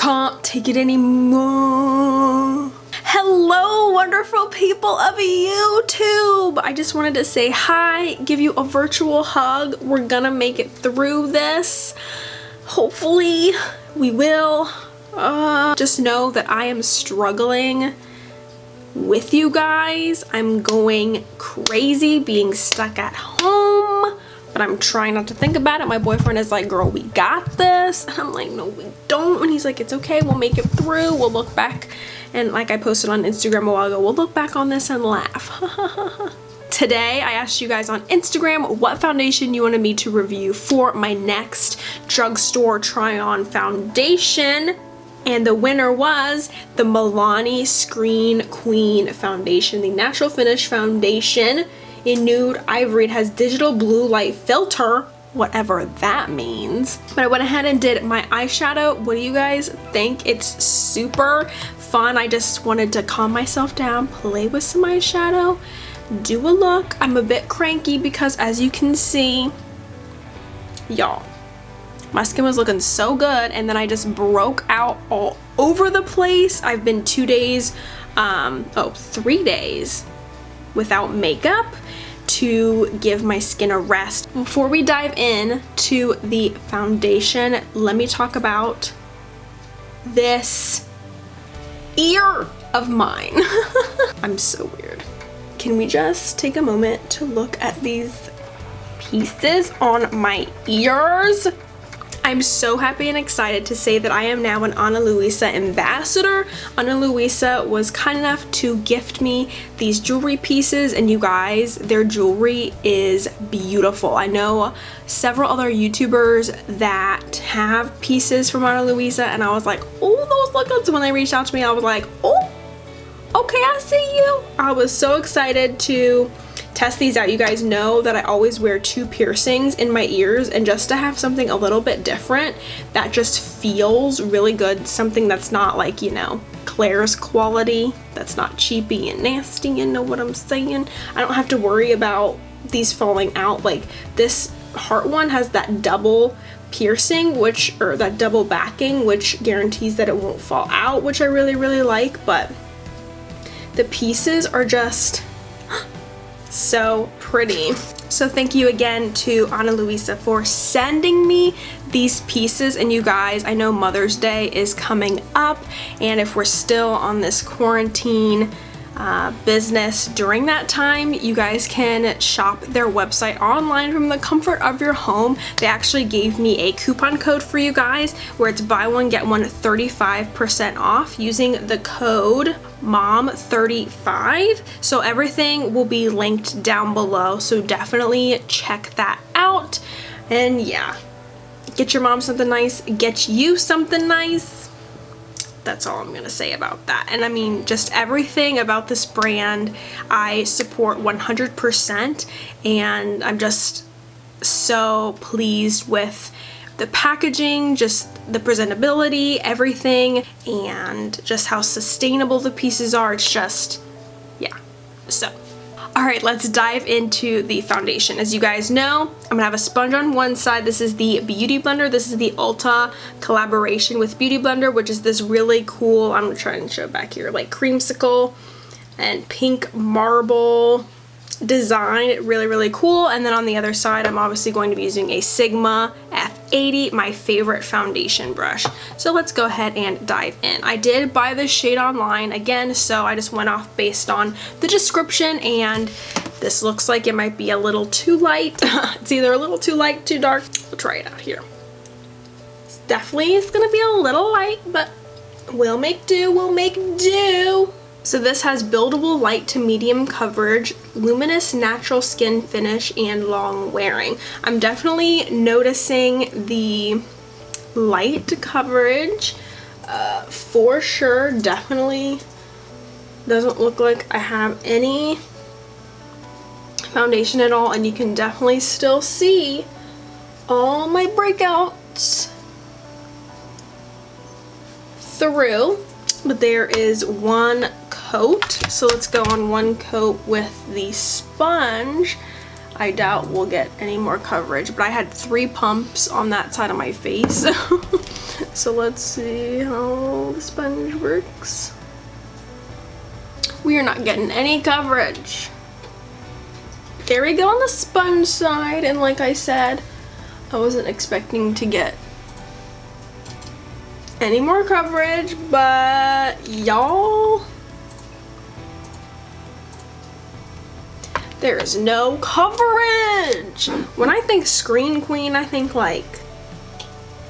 can't take it anymore. Hello, wonderful people of YouTube. I just wanted to say hi, give you a virtual hug. We're gonna make it through this. Hopefully, we will. Just know that I am struggling with you guys. I'm going crazy being stuck at home, but I'm trying not to think about it. My boyfriend is like, girl, we got this. And I'm like, no, we don't. And he's like, it's okay, we'll make it through. We'll look back. And like I posted on Instagram a while ago, we'll look back on this and laugh. Today, I asked you guys on Instagram what foundation you wanted me to review for my next drugstore try-on foundation. And the winner was the Milani Screen Queen foundation, the natural finish foundation in nude ivory. It has digital blue light filter, whatever that means. But I went ahead and did my eyeshadow. What do you guys think? It's super fun. I just wanted to calm myself down, play with some eyeshadow, do a look. I'm a bit cranky because, as you can see, y'all, my skin was looking so good and then I just broke out all over the place. I've been 3 days without makeup to give my skin a rest. Before we dive in to the foundation, let me talk about this ear of mine. I'm so weird. Can we just take a moment to look at these pieces on my ears? I'm so happy and excited to say that I am now an Ana Luisa ambassador. Ana Luisa was kind enough to gift me these jewelry pieces, and you guys, their jewelry is beautiful. I know several other YouTubers that have pieces from Ana Luisa, and I was like, oh, those look good. So when they reached out to me, I was like, oh, okay, I see you. I was so excited to test these out. You guys know that I always wear 2 piercings in my ears, and just to have something a little bit different that just feels really good, something that's not like, you know, Claire's quality, that's not cheapy and nasty, you know what I'm saying? I don't have to worry about these falling out. Like this heart one has that double piercing, or that double backing, which guarantees that it won't fall out, which I really, really like. But the pieces are just so pretty. So thank you again to Ana Luisa for sending me these pieces. And you guys, I know Mother's Day is coming up, and if we're still on this quarantine business during that time, you guys can shop their website online from the comfort of your home. They actually gave me a coupon code for you guys where it's buy one get one 35% off using the code MOM35. So everything will be linked down below, so definitely check that out. And yeah, get your mom something nice, get you something nice. That's all I'm gonna say about that. And I mean, just everything about this brand I support 100%, and I'm just so pleased with the packaging, just the presentability, everything, and just how sustainable the pieces are. It's just, yeah. So alright, let's dive into the foundation. As you guys know, I'm gonna have a sponge on one side. This is the Beauty Blender. This is the Ulta collaboration with Beauty Blender, which is this really cool, I'm trying to show it back here, like creamsicle and pink marble design. Really, really cool. And then on the other side, I'm obviously going to be using a Sigma F80, my favorite foundation brush. So let's go ahead and dive in. I did buy this shade online again, so I just went off based on the description, and this looks like it might be a little too light. It's either a little too light, too dark. We'll try it out here. It's gonna be a little light, but we'll make do, we'll make do. So this has buildable light to medium coverage, luminous natural skin finish, and long wearing. I'm definitely noticing the light coverage for sure. Definitely doesn't look like I have any foundation at all, and you can definitely still see all my breakouts through. But there is one coat, so let's go on one coat with the sponge. I doubt we'll get any more coverage, but I had 3 pumps on that side of my face. So let's see how the sponge works. We are not getting any coverage. There we go on the sponge side, and like I said, I wasn't expecting to get any more coverage, but y'all, there is no coverage. When I think screen queen, I think like,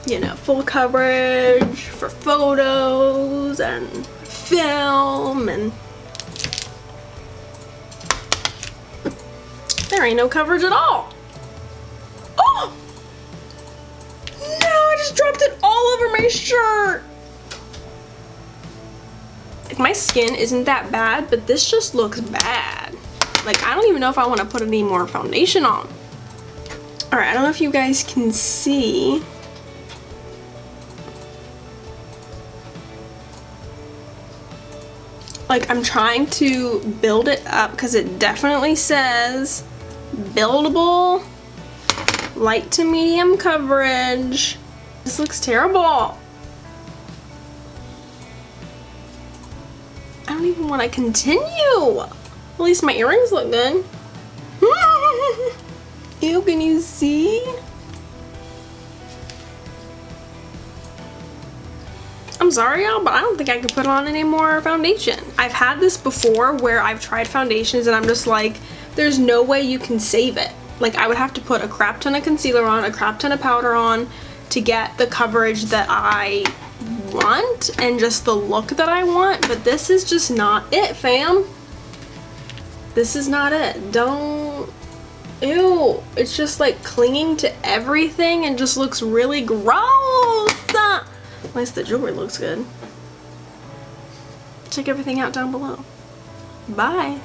you know, full coverage for photos and film, and there ain't no coverage at all. Oh! No, I just dropped it all over my shirt. Like, my skin isn't that bad, but this just looks bad. Like, I don't even know if I want to put any more foundation on. Alright, I don't know if you guys can see. Like, I'm trying to build it up because it definitely says buildable, light to medium coverage. This looks terrible. I don't even want to continue. At least my earrings look good. Ew, can you see? I'm sorry y'all, but I don't think I could put on any more foundation. I've had this before where I've tried foundations and I'm just like, there's no way you can save it. Like, I would have to put a crap ton of concealer on, a crap ton of powder on to get the coverage that I want and just the look that I want, but this is just not it, fam. This is not it. Don't, ew. It's just like clinging to everything and just looks really gross. At least the jewelry looks good. Check everything out down below. Bye.